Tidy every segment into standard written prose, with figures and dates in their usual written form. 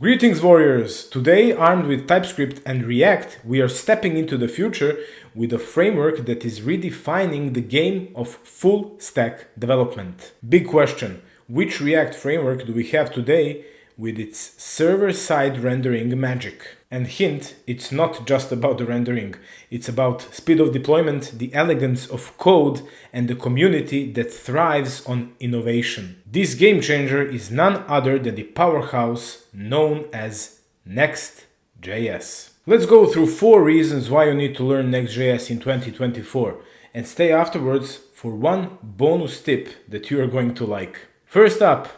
Greetings warriors! Today, armed with TypeScript and React, we are stepping into the future with a framework that is redefining the game of full stack development. Big question, which React framework do we have today with its server-side rendering magic? And hint, it's not just about the rendering, it's about speed of deployment, the elegance of code, and the community that thrives on innovation. This game changer is none other than the powerhouse known as next.js. Let's go through 4 reasons why you need to learn next.js in 2024 and stay afterwards for one bonus tip that you are going to like. First up,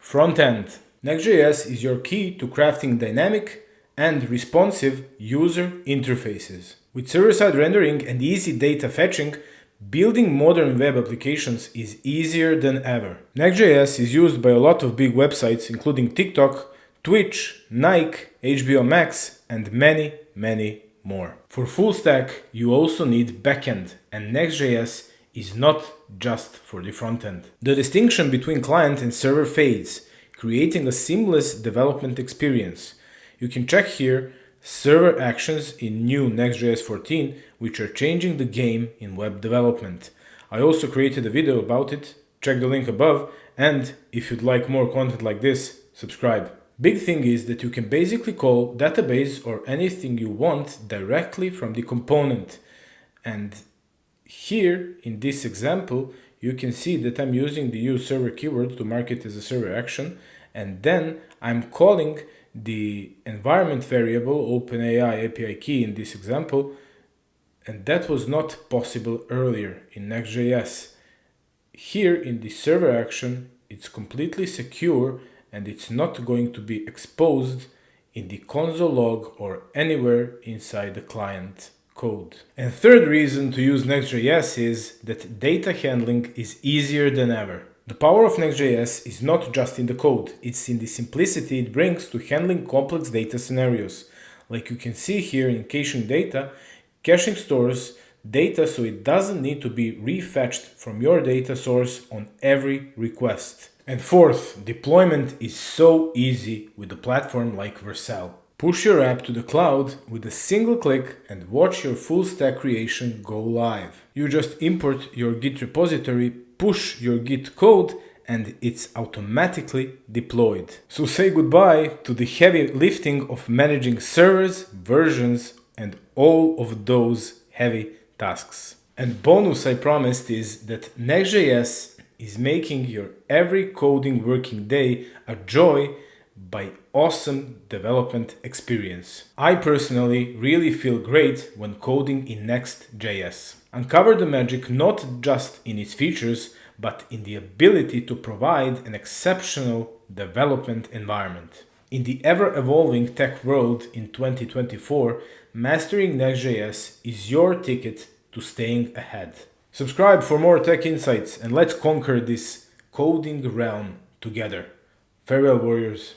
Frontend. Next.js is your key to crafting dynamic and responsive user interfaces. With server-side rendering and easy data fetching, building modern web applications is easier than ever. Next.js is used by a lot of big websites including TikTok, Twitch, Nike, HBO Max, and many, many more. For full stack, you also need Backend, and Next.js is not just for the front end. The distinction between client and server fades, creating a seamless development experience. You can check here server actions in new Next.js 14, which are changing the game in web development. I also created a video about it, check the link above, and if you'd like more content like this, subscribe. Big thing is that you can basically call database or anything you want directly from the component. And here in this example, you can see that I'm using the use server keyword to mark it as a server action, and then I'm calling the environment variable OpenAI API key in this example, and that was not possible earlier in Next.js. Here in the server action, it's completely secure and it's not going to be exposed in the console log or anywhere inside the client code. And third reason to use Next.js is that data handling is easier than ever. The power of Next.js is not just in the code, it's in the simplicity it brings to handling complex data scenarios. Like you can see here in caching data, caching stores data so it doesn't need to be refetched from your data source on every request. And fourth, deployment is so easy with a platform like Vercel. Push your app to the cloud with a single click and watch your full stack creation go live. You just import your Git repository, push your Git code, and it's automatically deployed. So say goodbye to the heavy lifting of managing servers, versions, and all of those heavy tasks. And bonus I promised is that Next.js is making your every coding working day a joy by awesome development experience. I personally really feel great when coding in Next.js. Uncover the magic not just in its features, but in the ability to provide an exceptional development environment. In the ever-evolving tech world in 2024, mastering Next.js is your ticket to staying ahead. Subscribe for more tech insights and let's conquer this coding realm together. Farewell, warriors.